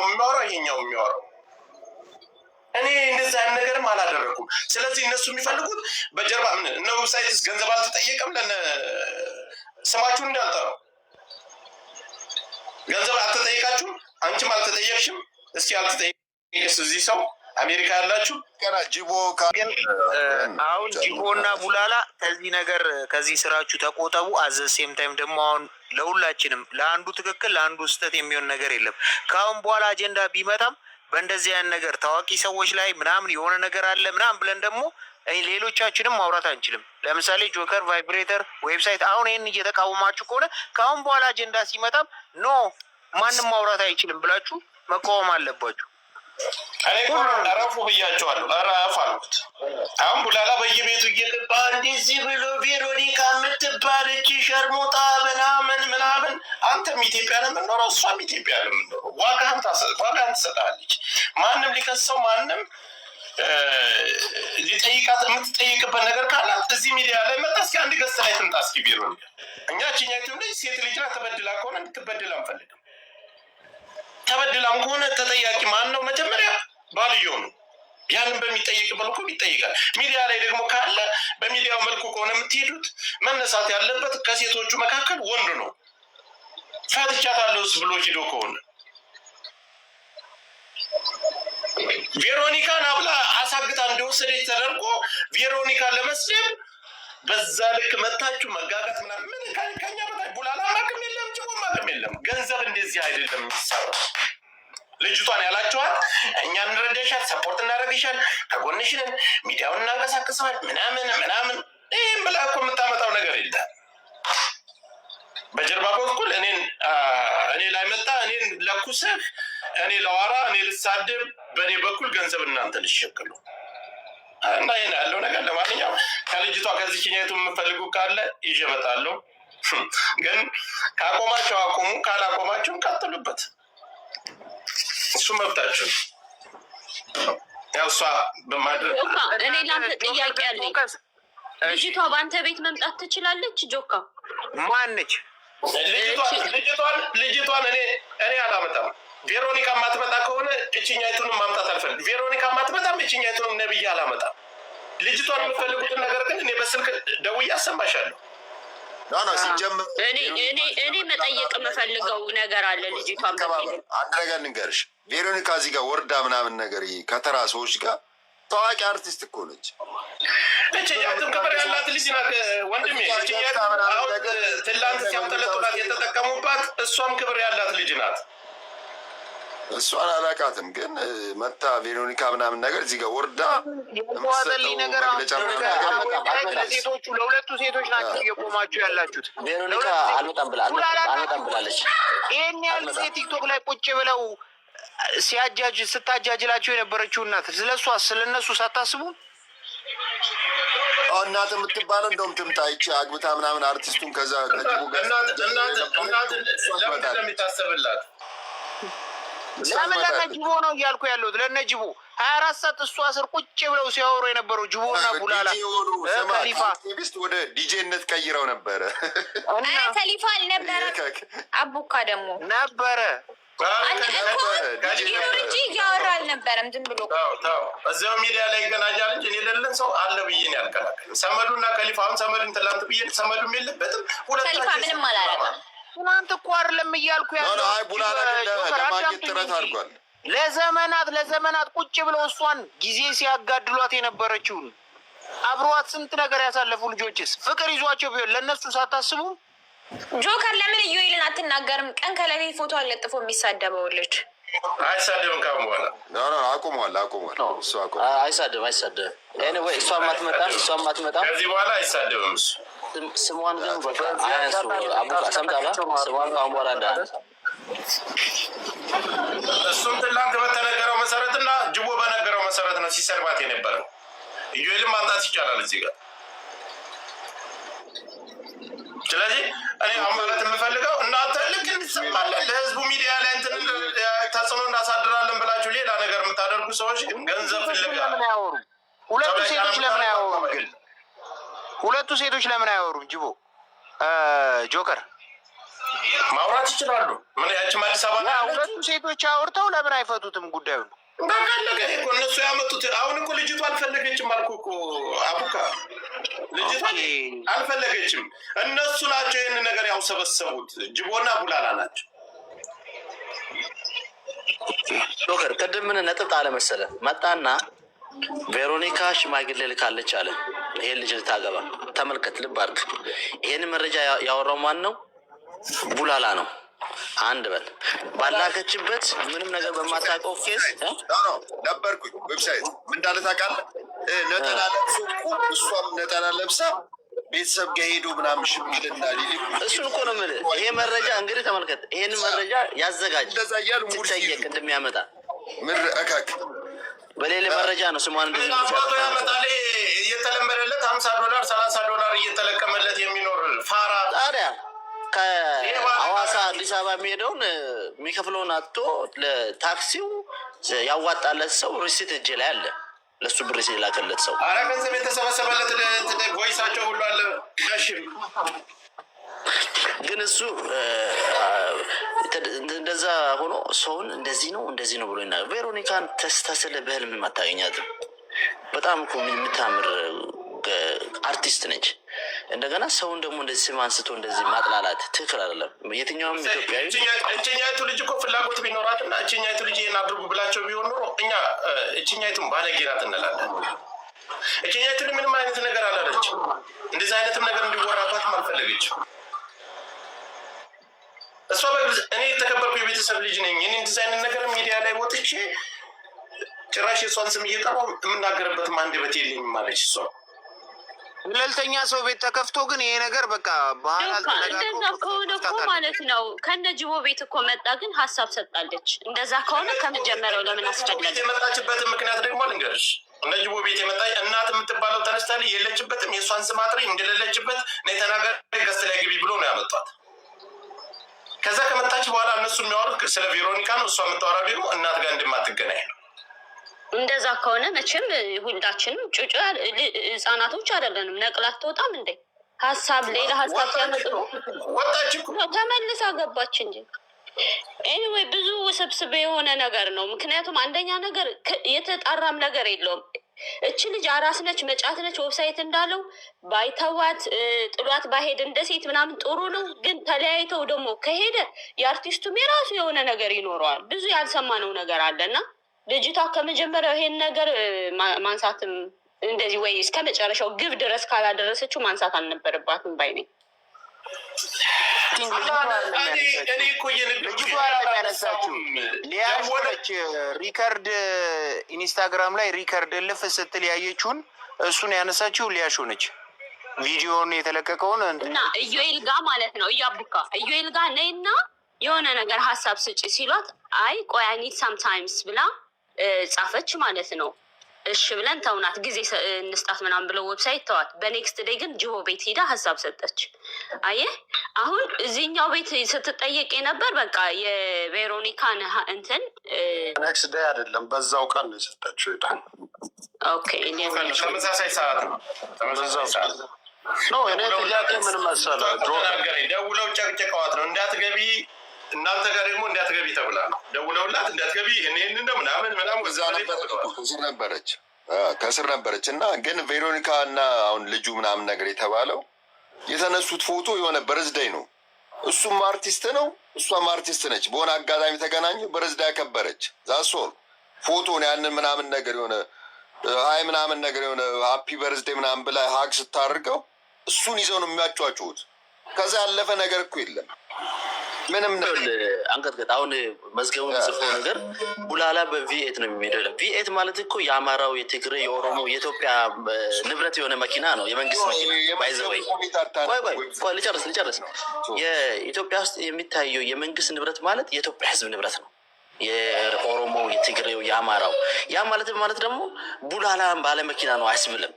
የሚያወራው ይሄኛው የሚያወራው። እኔ እንደዛ ያን ነገርም አላደረኩም። ስለዚህ እነሱ የሚፈልጉት በጀርባ ምን እነ ዌብሳይትስ ገንዘብ አልተጠየቀም ለነ ስማችሁን እንዳልጠራው ገንዘብ አልተጠየቃችሁም። አንቺም አልተጠየቅሽም። እስኪ አልተጠየቅስ እዚህ ሰው አሜሪካ ያላችሁ ገና ጅቦ ግን አሁን ጅቦና ቡላላ ከዚህ ነገር ከዚህ ስራችሁ ተቆጠቡ። አዘሴም ታይም ደግሞ አሁን ለሁላችንም ለአንዱ ትክክል ለአንዱ ስህተት የሚሆን ነገር የለም። ከአሁን በኋላ አጀንዳ ቢመጣም በእንደዚህ አይነት ነገር ታዋቂ ሰዎች ላይ ምናምን የሆነ ነገር አለ ምናምን ብለን ደግሞ ሌሎቻችንም ማውራት አንችልም። ለምሳሌ ጆከር፣ ቫይብሬተር፣ ዌብሳይት አሁን ይህን እየተቃወማችሁ ከሆነ ከአሁን በኋላ አጀንዳ ሲመጣም ኖ ማንም ማውራት አይችልም ብላችሁ መቃወም አለባችሁ። እኔ እረፉ ብያቸዋለሁ። እረፍ አልኩት። አሁን ቡላላ በየቤቱ እየገባ እንደዚህ ብሎ ቬሮኒካ የምትባለች ሸርሞጣ ምናምን ምናምን፣ አንተም ኢትዮጵያ ነው የምንኖረው፣ እሷም ኢትዮጵያ ነው የምንኖረው። ዋጋህን ትሰጣለች። ማንም ሊከሰው ማንም ሊጠይቃት የምትጠይቅበት ነገር ካለ እዚህ ሚዲያ ላይ መጣ። እስኪ አንድ ገጽ ላይ ትምጣ እስኪ ቬሮኒካ። እኛ ችኛቱ ልጅ ሴት ልጅ ናት። ተበድላ ከሆነ እንድትበድል አንፈልግም። ተበድላም ከሆነ ተጠያቂ ማን ነው? መጀመሪያ ባልየው ነው። ያንን በሚጠይቅ መልኩ ይጠይቃል። ሚዲያ ላይ ደግሞ ካለ በሚዲያው መልኩ ከሆነ የምትሄዱት መነሳት ያለበት ከሴቶቹ መካከል ወንድ ነው። ፈትቻታለሁስ ብሎ ሂዶ ከሆነ ቬሮኒካን አብላ አሳግታ እንደወሰደች ተደርጎ ቬሮኒካን ለመስደብ በዛ ልክ መታችሁ መጋጋት ምናምን ምን ከኛ በታች ቡላላ ማቅም የለም፣ ጭቦ ማቅም የለም። ገንዘብ እንደዚህ አይደለም የሚሰራው። ልጅቷን ያላችኋት እኛ እንረዳሻል፣ ሰፖርት እናደርግሻል፣ ከጎንሽንን ሚዲያውን እናንቀሳቅሰዋል ምናምን ምናምን። ይህም ብላ እኮ የምታመጣው ነገር የለም። በጀርባ በኩል እኔ ላይ መጣ፣ እኔን ለኩሰህ፣ እኔ ለዋራ፣ እኔ ልሳድብ፣ በእኔ በኩል ገንዘብ እናንተ ልሸክሉ እና ይሄን ያለው ነገር። ለማንኛውም ከልጅቷ ከዚህኛቱ የምፈልጉ ካለ ይዤ እመጣለሁ። ግን ካቆማቸው አቆሙ፣ ካላቆማቸውም ቀጥሉበት። እሱ መብታችሁ። ያው እሷ በማድረግ እኔ ላንተ ጥያቄ አለኝ። ልጅቷ በአንተ ቤት መምጣት ትችላለች? ጆካ ማነች ልጅቷን? እኔ አላመጣም። ቬሮኒካ ማትመጣ ከሆነ እችኛይቱንም ማምጣት አልፈልግም። ቬሮኒካ ማትመጣም፣ እችኛይቱንም ነብዬ አላመጣም። ልጅቷን የምፈልጉትን ነገር ግን እኔ በስልክ ደውዬ አሰማሻለሁ። እኔ መጠየቅ የምፈልገው ነገር አለ። ልጅቷን አንድ ነገር ንገርሽ፣ ቬሮኒካ እዚህ ጋር ወርዳ ምናምን ነገር ከተራ ሰዎች ጋር ታዋቂ አርቲስት እኮ ነች። እችኛቱም ክብር ያላት ልጅ ናት ወንድሜ። ትላንት ሲያምጠለጡላት የተጠቀሙባት እሷም ክብር ያላት ልጅ ናት። እሷን አላውቃትም፣ ግን መታ ቬሮኒካ ምናምን ነገር እዚህ ጋር ወርዳ የዋጠልኝ ነገር ለሴቶቹ ለሁለቱ ሴቶች ናቸው እየቆማችሁ ያላችሁት። ቬሮኒካ አልመጣም ብላለች። ይህን ያህል ጊዜ ቲክቶክ ላይ ቁጭ ብለው ስታጃጅላቸው የነበረችው እናት ስለሷ ስለነሱ ሳታስቡ እናት የምትባለው እንደውም ትምጣ ይቺ አግብታ ምናምን አርቲስቱን ከዛ እናት ለሚታሰብላት ለምን ለነጅቦ ነው እያልኩ ያለሁት። ለነጅቦ 24 ሰዓት እሷ ስር ቁጭ ብለው ሲያወሩ የነበረው ጅቦና ቡላላ ከሊፋ ወደ ዲጄነት ቀይረው ነበረ። ከሊፋ አልነበረ፣ አቡካ ደግሞ ነበረ እንጂ እያወራ አልነበረም። ዝም ብሎ እዚያው ሚዲያ ላይ ይገናኛል እንጂ እኔ የሌለን ሰው አለ ብዬ ነው ያልከላከል። ሰመዱና ከሊፋውን ሰመዱን ትላንት ብዬ ሰመዱም የለበትም። ከሊፋ ምንም አላረገም። ትናንት እኮ አይደለም እያልኩ ያለው። ቡላላ ለማግኘት ጥረት አድርጓል። ለዘመናት ቁጭ ብለው እሷን ጊዜ ሲያጋድሏት የነበረችውን አብረዋት ስንት ነገር ያሳለፉ ልጆችስ ፍቅር ይዟቸው ቢሆን ለእነሱ ሳታስቡ ጆከር ለምን ኢዩኤልን አትናገርም? ቀን ከሌሊት ፎቶ አለጥፎ የሚሳደበው ልጅ አይሳደብም። ካሁን በኋላ አቁሟል። እሱ አይሳደብም። ኤኒዌይ እሷም አትመጣም። ከዚህ በኋላ አይሳደብም እሱ። ስሟን ግን በቃ አያንሱ። አቡካ ሰምታላ ስሟን ካሁን በኋላ እንዳያነሳ። እሱም ትላንት በተነገረው መሰረትና ጅቦ በነገረው መሰረት ነው ሲሰርባት የነበረው። ኢዩኤልን ማምጣት ይቻላል እዚህ ጋር። ስለዚህ እኔ አሁን ማለት የምፈልገው እናንተ ልክ እንሰማለን ለህዝቡ ሚዲያ ላይ እንትን ተጽዕኖ እናሳድራለን ብላችሁ ሌላ ነገር የምታደርጉ ሰዎች ግን ገንዘብ ፍለጋ ሁለቱ ሴቶች ለምን አያወሩም? ግን ሁለቱ ሴቶች ለምን አያወሩም? ጅቦ ጆከር ማውራት ይችላሉ። ምን ያችም አዲስ አበባ ሁለቱም ሴቶች አውርተው ለምን አይፈቱትም ጉዳዩን? ባካለገ እኮ እነሱ ያመጡት። አሁን እኮ ልጅቷ አልፈለገችም አልኩህ እኮ አቡካ፣ ልጅቷ አልፈለገችም። እነሱ ናቸው ይህን ነገር ያውሰበሰቡት። ጅቦና ቡላላ ናቸው። ዶክተር ቅድም ምን ነጥብ ጣለ መሰለህ? መጣና ቬሮኒካ ሽማግሌ ልካለች አለ። ይሄን ልጅ ልታገባ ተመልከት፣ ልብ አድርግ። ይሄን መረጃ ያወራው ማን ነው? ቡላላ ነው። አንድ በል ባላከችበት ምንም ነገር በማታውቀው ኬስ ነበርኩኝ። ዌብሳይት ምን እንዳለ ታውቃለህ? ነጠላ ለብሶ እሷም ነጠላ ለብሳ ቤተሰብ ጋር ሄዱ ምናምን ሽምግልና ሊልኩ። እሱን እኮ ነው የምልህ። ይሄ መረጃ እንግዲህ ተመልከት። ይሄን መረጃ ያዘጋጅ ትጠየቅ እንደሚያመጣ ምር እካክ በሌላ መረጃ ነው ስሟን ፎቶ ያመጣል። እየተለመደለት $50 $30 እየተለቀመለት የሚኖር ፋራ ታዲያ ከሐዋሳ አዲስ አበባ የሚሄደውን የሚከፍለውን አጥቶ ለታክሲው ያዋጣለት ሰው ሪሲት እጅ ላይ አለ። ለሱ ብር ሲላከለት ሰው አረ ገንዘብ የተሰበሰበለት ቮይሳቸው ሁሉ አለ። ግን እሱ እንደዛ ሆኖ ሰውን እንደዚህ ነው ብሎ ይናገር። ቬሮኒካን ተስታስለ በህልም አታገኛትም። በጣም እኮ የምታምር አርቲስት ነች። እንደገና ሰውን ደግሞ እንደዚህ ስም አንስቶ እንደዚህ ማጥላላት ትክክል አይደለም። የትኛውም ኢትዮጵያዊ እችኛይቱ ልጅ እኮ ፍላጎት ቢኖራትና እችኛይቱ ልጅ ይህን አድርጉ ብላቸው ቢሆን ኖሮ እኛ እችኛይቱን ባለጌ ናት እንላለን። እችኛይቱ ምንም አይነት ነገር አላለችም። እንደዚህ አይነትም ነገር እንዲወራባትም አልፈለገችም። እሷ በግልጽ እኔ የተከበርኩ የቤተሰብ ልጅ ነኝ፣ እኔ እንደዚህ አይነት ነገር ሚዲያ ላይ ወጥቼ ጭራሽ የሷን ስም እየጠራሁ የምናገርበትም አንደበት የለኝም አለች እሷ። ገለልተኛ ሰው ቤት ተከፍቶ ግን ይሄ ነገር በቃ እንደዛ ከሆነ እኮ ማለት ነው ከነ ጅቦ ቤት እኮ መጣ፣ ግን ሀሳብ ሰጣለች። እንደዛ ከሆነ ከመጀመሪያው ለምን አስፈለገ? የመጣችበትን ምክንያት ደግሞ ልንገርሽ። እነ ጅቦ ቤት የመጣ እናት የምትባለው ተነስታለች፣ የለችበትም። የእሷን ስም አጥሪ እንደሌለችበት ነው የተናገረ። ገስት ላይ ግቢ ብሎ ነው ያመጧት። ከዛ ከመጣች በኋላ እነሱ የሚያወሩት ስለ ቬሮኒካ ነው። እሷ የምታወራ ደግሞ እናት ጋር እንደማትገናኝ ነው። እንደዛ ከሆነ መቼም ሁላችንም ጩጩ ህጻናቶች አይደለንም። ነቅላት ትወጣም እንዴ? ሀሳብ ሌላ ሀሳብ ሲያመጡ ወጣች ተመልሳ ገባች እንጂ። ኤኒዌይ ብዙ ውስብስብ የሆነ ነገር ነው። ምክንያቱም አንደኛ ነገር የተጣራም ነገር የለውም። እች ልጅ አራስ ነች፣ መጫት ነች። ዌብሳይት እንዳለው ባይተዋት ጥሏት ባሄድ እንደ ሴት ምናምን ጥሩ ነው። ግን ተለያይተው ደግሞ ከሄደ የአርቲስቱም የራሱ የሆነ ነገር ይኖረዋል። ብዙ ያልሰማነው ነገር አለና ልጅቷ ከመጀመሪያው ይሄን ነገር ማንሳትም እንደዚህ ወይ እስከ መጨረሻው ግብ ድረስ ካላደረሰችው ማንሳት አልነበረባትም ባይ ነኝ። ልጅቷ ያነሳችው ሊያች ሪከርድ ኢንስታግራም ላይ ሪከርድ ልፍ ስትል ያየችውን እሱን ያነሳችው ሊያሾ ነች። ቪዲዮን የተለቀቀውን እና ኢዮኤል ጋ ማለት ነው። እያቡካ ኢዮኤል ጋ ነይና የሆነ ነገር ሀሳብ ስጪ ሲሏት አይ ቆይ አይ ኒድ ሳምታይምስ ብላ ጻፈች ማለት ነው። እሺ ብለን ተውናት፣ ጊዜ እንስጣት ምናምን ብለው ዌብሳይት ተዋት። በኔክስት ዴይ ግን ጅቦ ቤት ሄዳ ሀሳብ ሰጠች። አየህ አሁን እዚህኛው ቤት ስትጠየቅ ነበር። በቃ የቬሮኒካን እንትን ኔክስት ዴይ አይደለም በዛው ቀን ነው የሰጠችው። ሄዳ ኦኬ ተመሳሳይ ሰዓት ነው። ተመሳሳይ ሰዓት ነው። እኔ ጥያቄ ምን መሰለህ ደውለው ጨቅጨቀዋት ነው እንዳትገቢ እናንተ ጋር ደግሞ እንዳትገቢ ተብላ ነው ደውለውላት እንዳትገቢ ይህን ነው ምናምን ከስር ነበረች እና ግን ቬሮኒካ እና አሁን ልጁ ምናምን ነገር የተባለው የተነሱት ፎቶ የሆነ በርዝዳይ ነው። እሱም አርቲስት ነው፣ እሷም አርቲስት ነች። በሆነ አጋጣሚ ተገናኙ፣ በርዝዳይ ያከበረች ዛሶል ፎቶን ያንን ምናምን ነገር የሆነ ሀይ ምናምን ነገር የሆነ ሀፒ በርዝዳይ ምናምን ብላ ሀግ ስታደርገው እሱን ይዘው ነው የሚያጫጩት። ከዛ ያለፈ ነገር እኮ የለም ምንም አንቀጥቀጥ። አሁን መዝገቡ የሚጽፈው ነገር ቡላላ በቪኤት ነው የሚሄደው። ቪኤት ማለት እኮ የአማራው፣ የትግሬ፣ የኦሮሞ፣ የኢትዮጵያ ንብረት የሆነ መኪና ነው። የመንግስት መኪና ባይዘወይ ልጨርስ። የኢትዮጵያ ውስጥ የሚታየው የመንግስት ንብረት ማለት የኢትዮጵያ ሕዝብ ንብረት ነው። የኦሮሞ፣ የትግሬው፣ የአማራው። ያ ማለት ደግሞ ቡላላ ባለ መኪና ነው አያስብልም።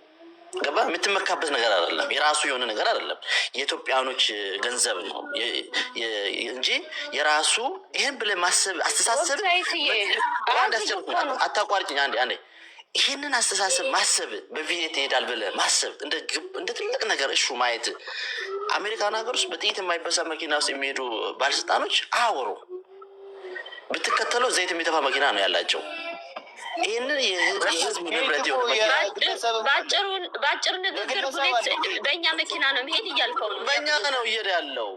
ገባ? የምትመካበት ነገር አይደለም። የራሱ የሆነ ነገር አይደለም። የኢትዮጵያኖች ገንዘብ ነው እንጂ የራሱ ይህን ብለህ ማሰብ አስተሳሰብ አታቋርጭኝ። አንዴ ይህንን አስተሳሰብ ማሰብ በቪኤት ይሄዳል ብለህ ማሰብ እንደ ትልቅ ነገር እሹ ማየት አሜሪካን ሀገር ውስጥ በጥይት የማይበሳ መኪና ውስጥ የሚሄዱ ባለስልጣኖች አወሩ ብትከተለው ዘይት የሚተፋ መኪና ነው ያላቸው። ይህንን የህዝብ ንብረት በአጭር ንግግር ቡሌት በእኛ መኪና ነው መሄድ እያልከው ነው። በእኛ ነው እየሄደ ያለው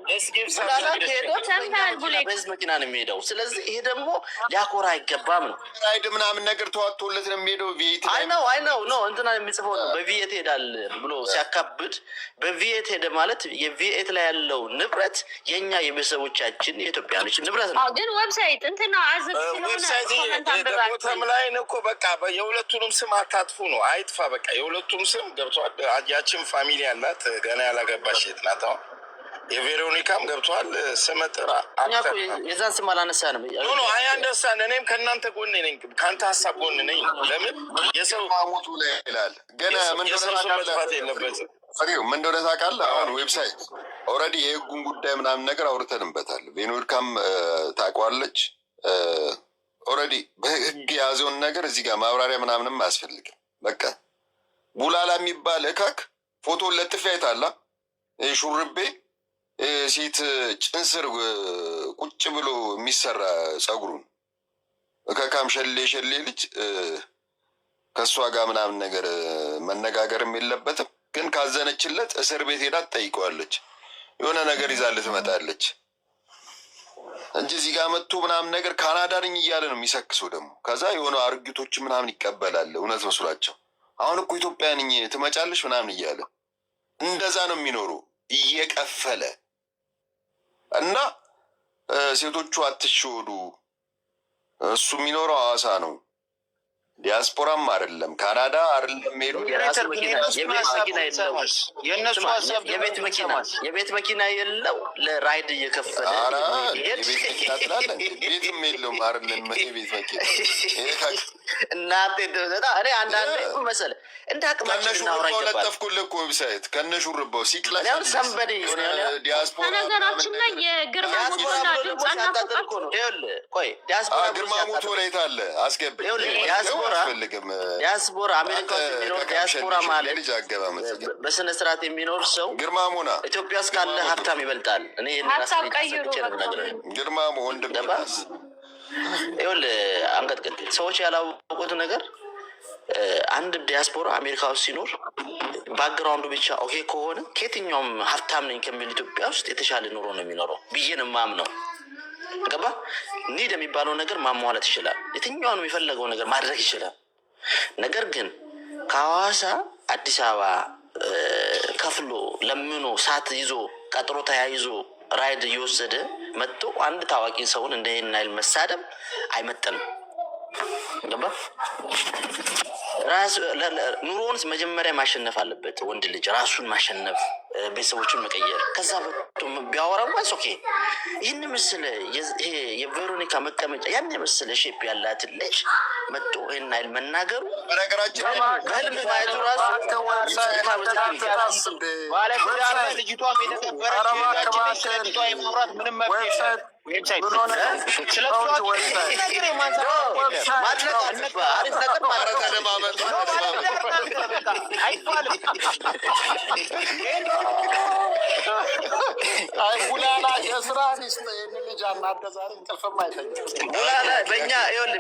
በህዝብ መኪና ነው የሚሄደው። ስለዚህ ይሄ ደግሞ ሊያኮራ አይገባም ነው። ራይድ ምናምን ነገር ተዋጥቶለት ነው የሚሄደው። ቪኤት አይ ነው እንትና የሚጽፈው ነው በቪኤት ሄዳል ብሎ ሲያካብድ በቪኤት ሄደ ማለት የቪኤት ላይ ያለው ንብረት የእኛ የቤተሰቦቻችን የኢትዮጵያኖች ንብረት ነው። ግን ዌብሳይት እንትና አዘዝ ስለሆነ እኮ በቃ የሁለቱንም ስም አታጥፉ ነው። አይጥፋ በቃ የሁለቱም ስም ገብቷል። ያችን ፋሚሊ ያላት ገና ያላገባች ሴት ናት። አሁን የቬሮኒካም ገብቷል። ስመጥራ የዛን ስም አላነሳንም። አይ አንደርስታንድ። እኔም ከእናንተ ጎን ነኝ፣ ከአንተ ሀሳብ ጎን ነኝ። ለምን የሰው ሞቱ ላይ ይላል። ገና የሰው መጥፋት የለበትም። ምን እንደሆነ ታውቃለህ? አሁን ዌብሳይት ኦልሬዲ የህጉን ጉዳይ ምናምን ነገር አውርተንበታል። ቬሮኒካም ታውቀዋለች። ኦልሬዲ በህግ የያዘውን ነገር እዚህ ጋር ማብራሪያ ምናምንም አያስፈልግም። በቃ ቡላላ የሚባል እካክ ፎቶን ለጥፊ አይታላ ሹርቤ ሴት ጭንስር ቁጭ ብሎ የሚሰራ ጸጉሩን እካካም ሸሌ ልጅ ከእሷ ጋር ምናምን ነገር መነጋገርም የለበትም። ግን ካዘነችለት እስር ቤት ሄዳ ትጠይቀዋለች። የሆነ ነገር ይዛልህ ትመጣለች እንጂ እዚህ ጋር መጥቶ ምናምን ነገር ካናዳ ነኝ እያለ ነው የሚሰክሰው። ደግሞ ከዛ የሆነ አርጊቶች ምናምን ይቀበላል እውነት መስሏቸው። አሁን እኮ ኢትዮጵያ ነኝ ትመጫለሽ ምናምን እያለ እንደዛ ነው የሚኖሩ እየቀፈለ እና ሴቶቹ አትሸወዱ። እሱ የሚኖረው ሐዋሳ ነው። ዲያስፖራም አይደለም ካናዳ አይደለም። ሄዱ የቤት መኪና የለው ለራይድ እየከፈለ ቤትም የለውም አይደለም። የቤት መኪና እናቴ እኔ አንዳንድ መሰለ እንደ አቅማችን እናውራ ይገባል። ለጠፍኩልህ እኮ ዌብሳይት ከነሹርባው ሲክላስ ሰንበዴ ዲያስፖራ ነገራችን ላይ የግርማ ሞቶና ድምፅ አናፈቃት ነው። ቆይ ዲያስፖራ ግርማ ሞቶ ላይ ታለ አስገብ ዲያስፖራ አሜሪካ ውስጥ የሚኖር ዲያስፖራ ማለት በስነ ስርዓት የሚኖር ሰው ግርማ ሞና ኢትዮጵያ ውስጥ ካለ ሀብታም ይበልጣል። እኔ ግርማ ሞ ወንድም ይኸውልህ አንቀጥቅጥ ሰዎች ያላወቁት ነገር አንድ ዲያስፖራ አሜሪካ ውስጥ ሲኖር ባክግራውንዱ ብቻ ኦኬ ከሆነ ከየትኛውም ሀብታም ነኝ ከሚል ኢትዮጵያ ውስጥ የተሻለ ኑሮ ነው የሚኖረው ብዬ ነው የማምነው። ገባ ኒድ የሚባለው ነገር ማሟላት ይችላል። የትኛውንም የፈለገው ነገር ማድረግ ይችላል። ነገር ግን ከሐዋሳ አዲስ አበባ ከፍሎ ለምኖ ሳት ይዞ ቀጥሮ ተያይዞ ራይድ እየወሰደ መጥቶ አንድ ታዋቂ ሰውን እንደ ይህን አይል መሳደብ አይመጠንም። ገባ ኑሮውን መጀመሪያ ማሸነፍ አለበት። ወንድ ልጅ ራሱን ማሸነፍ፣ ቤተሰቦቹን መቀየር። ከዛ ቢያወራማ ኦኬ። ይህን ምስል ይሄ የቬሮኒካ መቀመጫ ያን የመሰለ ሼፕ ያላትን ልጅ መጥቶ ይህን አይል መናገሩ በነገራችን በህልም ማየቱ ራሱ ልጅቷም የተከበረች ልጅቷ የማውራት ምንም መብት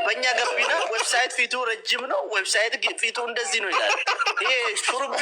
በእኛ ገቢና ዌብሳይት ፊቱ ረጅም ነው። ዌብሳይት ፊቱ እንደዚህ ነው ይላል። ይሄ ሹሩቤ